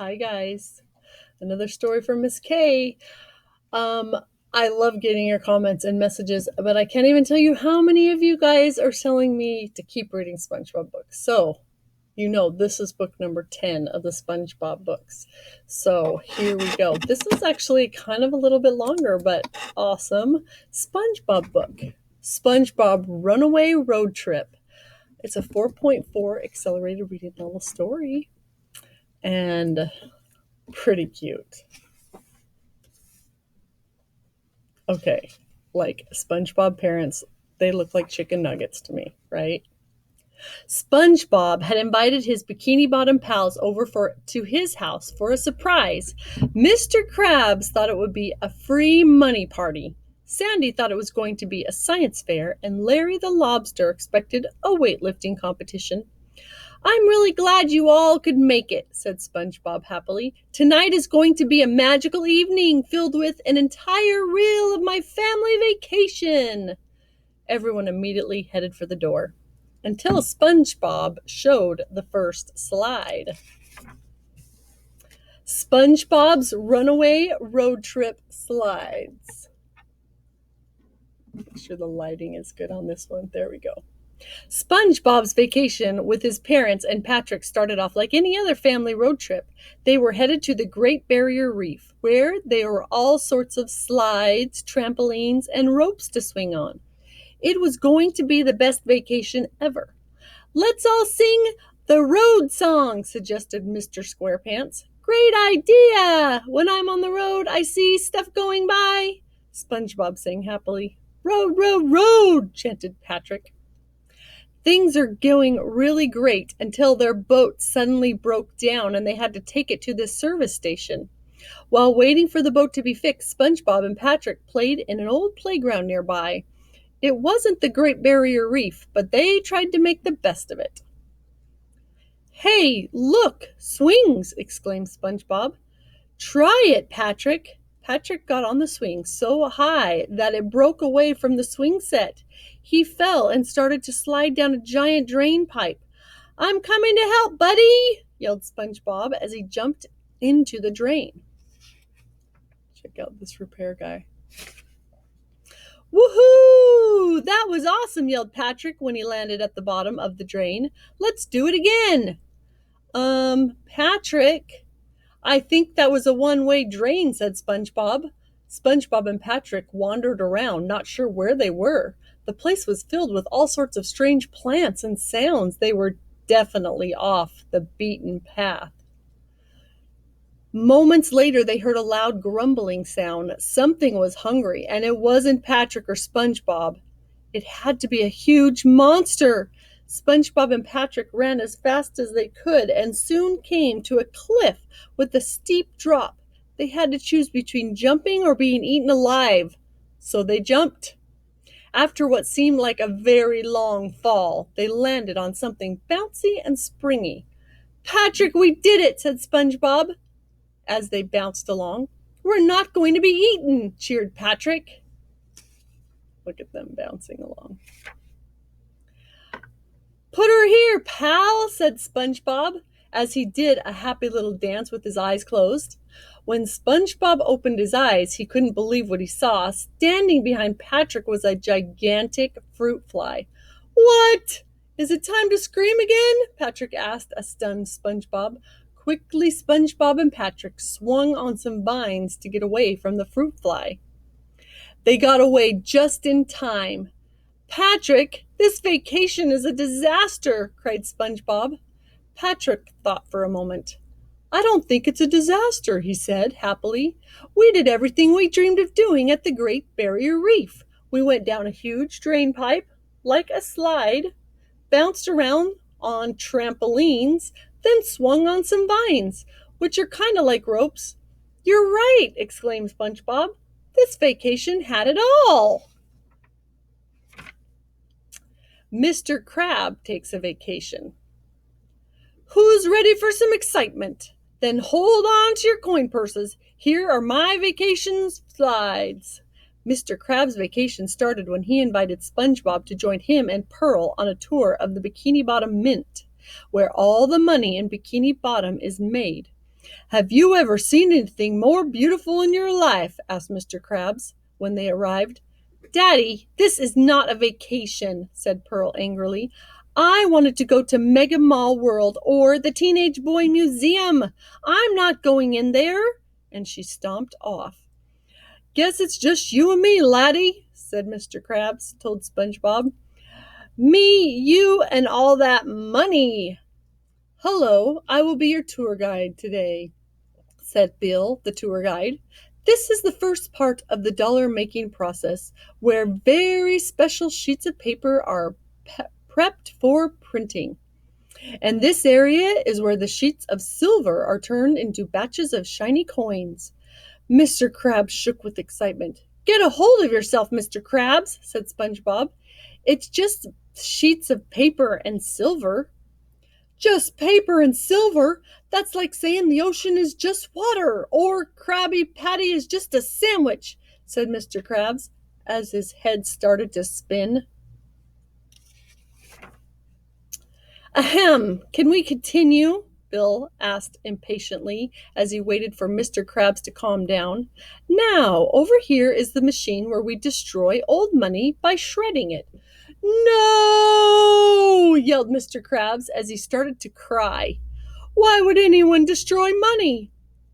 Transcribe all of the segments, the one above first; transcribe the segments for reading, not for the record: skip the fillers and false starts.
Hi guys. Another story from Miss K. Um, I love getting your comments and messages, but I can't even tell you how many of you guys are telling me to keep reading SpongeBob books. So, this is book number 10 of the SpongeBob books. So, here we go. This is actually kind of a little bit longer, but awesome. SpongeBob book. SpongeBob Runaway Road Trip. It's a 4.4 accelerated reading level story. And pretty cute. Okay, like SpongeBob parents, they look like chicken nuggets to me, right? SpongeBob had invited his Bikini Bottom pals over to his house for a surprise. Mr. Krabs thought it would be a free money party. Sandy thought it was going to be a science fair, and Larry the Lobster expected a weightlifting competition. "I'm really glad you all could make it," said SpongeBob happily. "Tonight is going to be a magical evening filled with an entire reel of my family vacation." Everyone immediately headed for the door, until SpongeBob showed the first slide. SpongeBob's Runaway Road Trip Slides. Make sure the lighting is good on this one. There we go. SpongeBob's vacation with his parents and Patrick started off like any other family road trip. They were headed to the Great Barrier Reef, where there were all sorts of slides, trampolines, and ropes to swing on. It was going to be the best vacation ever. "Let's all sing the road song," suggested Mr. SquarePants. "Great idea! When I'm on the road, I see stuff going by," SpongeBob sang happily. "Road, road, road," chanted Patrick. Things are going really great until their boat suddenly broke down and they had to take it to the service station. While waiting for the boat to be fixed, SpongeBob and Patrick played in an old playground nearby. It wasn't the Great Barrier Reef, but they tried to make the best of it. "Hey, look, swings!" exclaimed SpongeBob. "Try it, Patrick." Patrick got on the swing so high that it broke away from the swing set. He fell and started to slide down a giant drain pipe. "I'm coming to help, buddy!" yelled SpongeBob as he jumped into the drain. Check out this repair guy. "Woohoo! That was awesome!" yelled Patrick when he landed at the bottom of the drain. "Let's do it again." Patrick, "I think that was a one-way drain," said SpongeBob. SpongeBob and Patrick wandered around, not sure where they were. The place was filled with all sorts of strange plants and sounds. They were definitely off the beaten path. Moments later, they heard a loud grumbling sound. Something was hungry, and it wasn't Patrick or SpongeBob. It had to be a huge monster. SpongeBob and Patrick ran as fast as they could and soon came to a cliff with a steep drop. They had to choose between jumping or being eaten alive, so they jumped. After what seemed like a very long fall, they landed on something bouncy and springy. "Patrick, we did it," said SpongeBob as they bounced along. "We're not going to be eaten," cheered Patrick. Look at them bouncing along. "Put her here, pal," said SpongeBob, as he did a happy little dance with his eyes closed. When SpongeBob opened his eyes, he couldn't believe what he saw. Standing behind Patrick was a gigantic fruit fly. "What? Is it time to scream again?" Patrick asked a stunned SpongeBob. Quickly, SpongeBob and Patrick swung on some vines to get away from the fruit fly. They got away just in time. "Patrick, this vacation is a disaster," cried SpongeBob. Patrick thought for a moment. "I don't think it's a disaster," he said happily. "We did everything we dreamed of doing at the Great Barrier Reef. We went down a huge drain pipe, like a slide, bounced around on trampolines, then swung on some vines, which are kind of like ropes." "You're right," exclaimed SpongeBob. "This vacation had it all." Mr. Crab takes a vacation. Who's ready for some excitement? Then hold on to your coin purses. Here are my vacation slides. Mr. Crab's vacation started when he invited SpongeBob to join him and Pearl on a tour of the Bikini Bottom Mint, where all the money in Bikini Bottom is made. "Have you ever seen anything more beautiful in your life?" asked Mr. Krabs when they arrived. "Daddy, this is not a vacation," said Pearl angrily. "I wanted to go to Mega Mall World or the Teenage Boy Museum. I'm not going in there." And she stomped off. "Guess it's just you and me, laddie," said Mr. Krabs, told SpongeBob. "Me, you, and all that money." "Hello, I will be your tour guide today," said Bill, the tour guide. "This is the first part of the dollar making process, where very special sheets of paper are prepped for printing. And this area is where the sheets of silver are turned into batches of shiny coins." Mr. Krabs shook with excitement. "Get a hold of yourself, Mr. Krabs," said SpongeBob. "It's just sheets of paper and silver." "Just paper and silver? That's like saying the ocean is just water, or Krabby Patty is just a sandwich," said Mr. Krabs, as his head started to spin. "Ahem! Can we continue?" Bill asked impatiently as he waited for Mr. Krabs to calm down. "Now, over here is the machine where we destroy old money by shredding it." "No!" yelled Mr. Krabs as he started to cry. "Why would anyone destroy money?"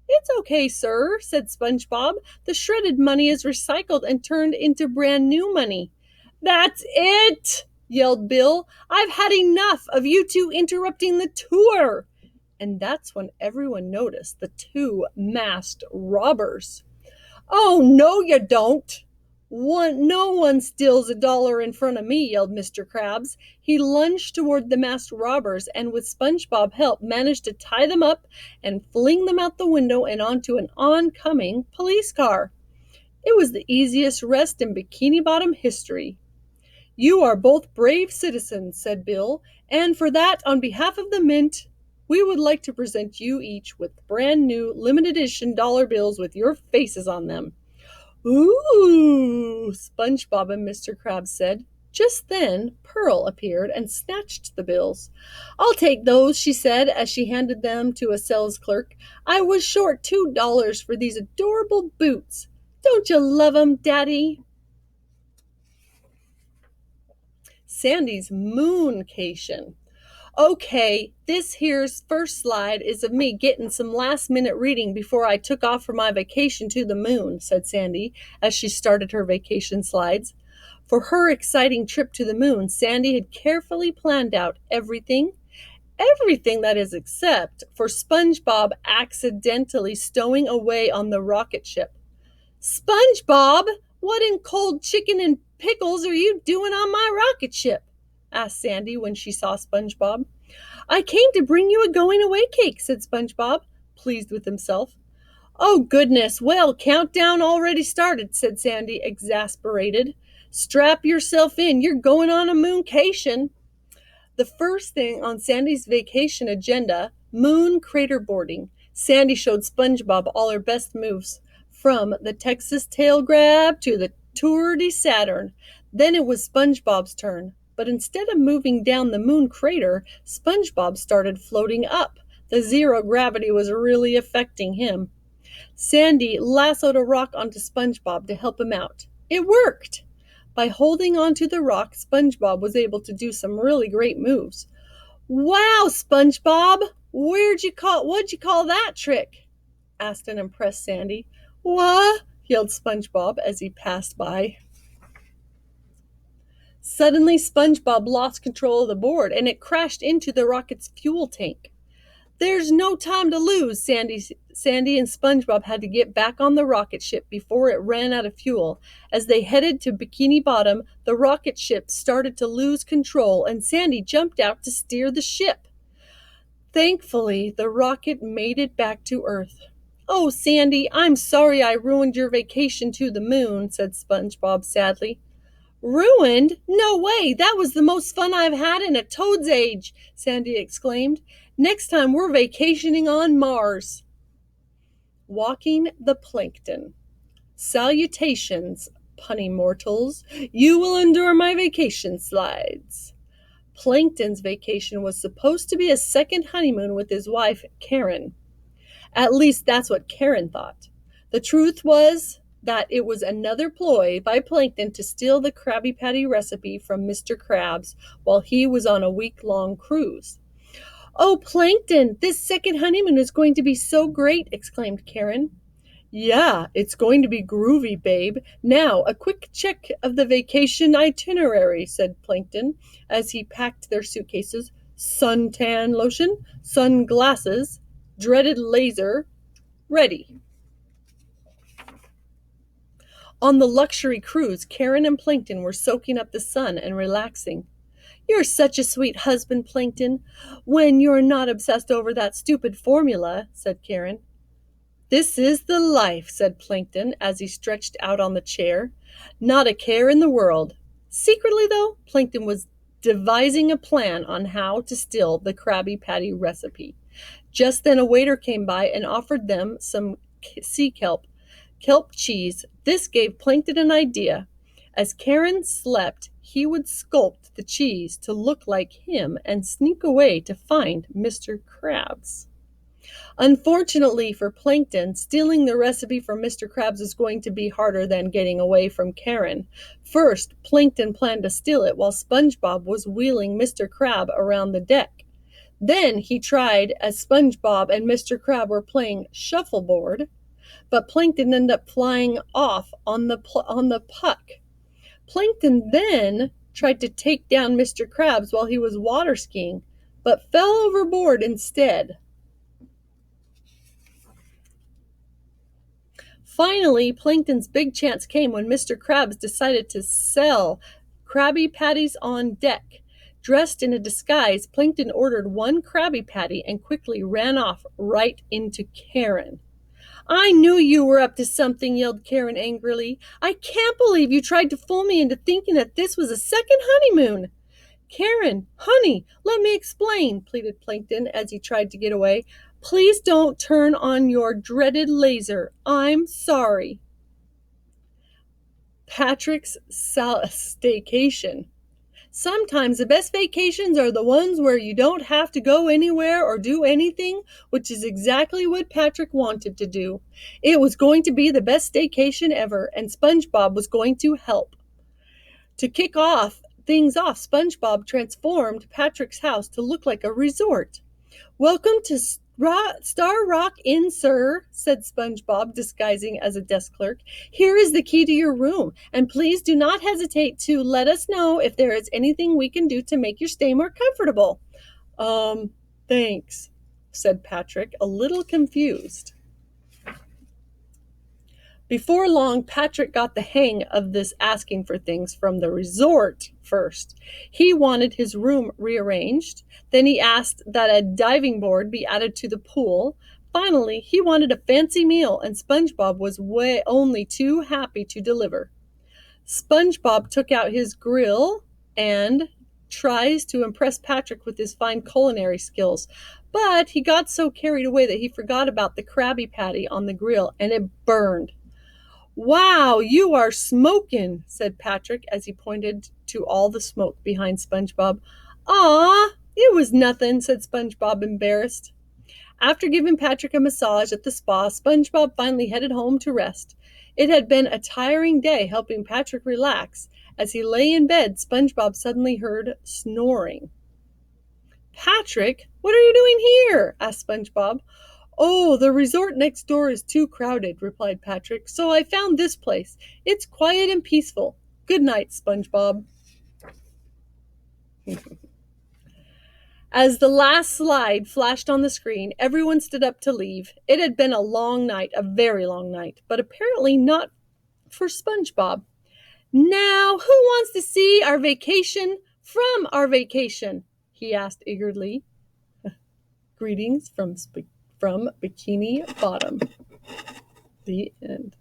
"It's okay, sir," said SpongeBob. "The shredded money is recycled and turned into brand new money." "That's it!" yelled Bill. "I've had enough of you two interrupting the tour." And that's when everyone noticed the two masked robbers. "Oh, no, you don't. No one steals $1 in front of me," yelled Mr. Krabs. He lunged toward the masked robbers and with SpongeBob's help managed to tie them up and fling them out the window and onto an oncoming police car. It was the easiest arrest in Bikini Bottom history. "You are both brave citizens," said Bill, "and for that, on behalf of the Mint, we would like to present you each with brand new limited edition dollar bills with your faces on them." "Ooh," SpongeBob and Mr. Krabs said. Just then, Pearl appeared and snatched the bills. "I'll take those," she said as she handed them to a sales clerk. "I was short $2 for these adorable boots. Don't you love 'em, Daddy?" Sandy's mooncation. "Okay, this here's first slide is of me getting some last-minute reading before I took off for my vacation to the moon," said Sandy as she started her vacation slides. For her exciting trip to the moon, Sandy had carefully planned out everything that is except for SpongeBob accidentally stowing away on the rocket ship. "SpongeBob, what in cold chicken and pickles are you doing on my rocket ship?" asked Sandy when she saw SpongeBob. "I came to bring you a going-away cake," said SpongeBob, pleased with himself. "Oh, goodness, well, countdown already started," said Sandy, exasperated. "Strap yourself in, you're going on a mooncation." The first thing on Sandy's vacation agenda, moon crater boarding. Sandy showed SpongeBob all her best moves, from the Texas tail grab to the Tour de Saturn. Then it was SpongeBob's turn, but instead of moving down the moon crater, SpongeBob started floating up. The zero gravity was really affecting him. Sandy lassoed a rock onto SpongeBob to help him out. It worked! By holding onto the rock, SpongeBob was able to do some really great moves. "Wow, SpongeBob! What'd you call that trick?" asked an impressed Sandy. "What?" yelled SpongeBob as he passed by. Suddenly, SpongeBob lost control of the board and it crashed into the rocket's fuel tank. "There's no time to lose." Sandy and SpongeBob had to get back on the rocket ship before it ran out of fuel. As they headed to Bikini Bottom, the rocket ship started to lose control and Sandy jumped out to steer the ship. Thankfully, the rocket made it back to Earth. "Oh, Sandy, I'm sorry I ruined your vacation to the moon," said SpongeBob sadly. "Ruined? No way! That was the most fun I've had in a toad's age!" Sandy exclaimed. "Next time we're vacationing on Mars." Walking the plankton. Salutations, punny mortals. You will endure my vacation slides. Plankton's vacation was supposed to be a second honeymoon with his wife, Karen. At least that's what Karen thought. The truth was that it was another ploy by Plankton to steal the Krabby Patty recipe from Mr. Krabs while he was on a week-long cruise. "Oh, Plankton, this second honeymoon is going to be so great," exclaimed Karen. "Yeah, it's going to be groovy, babe. Now, a quick check of the vacation itinerary," said Plankton as he packed their suitcases. "Suntan lotion, sunglasses, dreaded laser, ready." On the luxury cruise, Karen and Plankton were soaking up the sun and relaxing. "You're such a sweet husband, Plankton, when you're not obsessed over that stupid formula," said Karen. "This is the life," said Plankton as he stretched out on the chair. "Not a care in the world." Secretly, though, Plankton was devising a plan on how to steal the Krabby Patty recipe. Just then a waiter came by and offered them some sea kelp cheese. This gave Plankton an idea. As Karen slept, he would sculpt the cheese to look like him and sneak away to find Mr. Krabs. Unfortunately for Plankton, stealing the recipe from Mr. Krabs was going to be harder than getting away from Karen. First, Plankton planned to steal it while Spongebob was wheeling Mr. Crab around the deck. Then he tried as Spongebob and Mr. Crab were playing shuffleboard, but Plankton ended up flying off on the puck. Plankton then tried to take down Mr. Krabs while he was water skiing, but fell overboard instead. Finally, Plankton's big chance came when Mr. Krabs decided to sell Krabby Patties on deck. Dressed in a disguise, Plankton ordered one Krabby Patty and quickly ran off right into Karen. "I knew you were up to something," yelled Karen angrily. "I can't believe you tried to fool me into thinking that this was a second honeymoon." "Karen, honey, let me explain," pleaded Plankton as he tried to get away. "Please don't turn on your dreaded laser. I'm sorry." Patrick's staycation. Sometimes the best vacations are the ones where you don't have to go anywhere or do anything, which is exactly what Patrick wanted to do. It was going to be the best staycation ever, and Spongebob was going to help. To kick things off, Spongebob transformed Patrick's house to look like a resort. "Welcome to Star Rock Inn, sir," said Spongebob, disguising as a desk clerk. "Here is the key to your room, and please do not hesitate to let us know if there is anything we can do to make your stay more comfortable." Thanks," said Patrick, a little confused. Before long, Patrick got the hang of this asking for things from the resort first. He wanted his room rearranged. Then he asked that a diving board be added to the pool. Finally, he wanted a fancy meal, and Spongebob was only too happy to deliver. Spongebob took out his grill and tries to impress Patrick with his fine culinary skills. But he got so carried away that he forgot about the Krabby Patty on the grill, and it burned. "Wow, you are smokin'," said Patrick as he pointed to all the smoke behind Spongebob. "Aw, it was nothing," said Spongebob, embarrassed. After giving Patrick a massage at the spa, Spongebob finally headed home to rest. It had been a tiring day helping Patrick relax. As he lay in bed, Spongebob suddenly heard snoring. "Patrick, what are you doing here?" asked Spongebob. "Oh, the resort next door is too crowded," replied Patrick, "so I found this place. It's quiet and peaceful. Good night, Spongebob." As the last slide flashed on the screen, everyone stood up to leave. It had been a long night, a very long night, but apparently not for Spongebob. "Now, who wants to see our vacation from our vacation?" he asked eagerly. Greetings from Bikini Bottom. The end.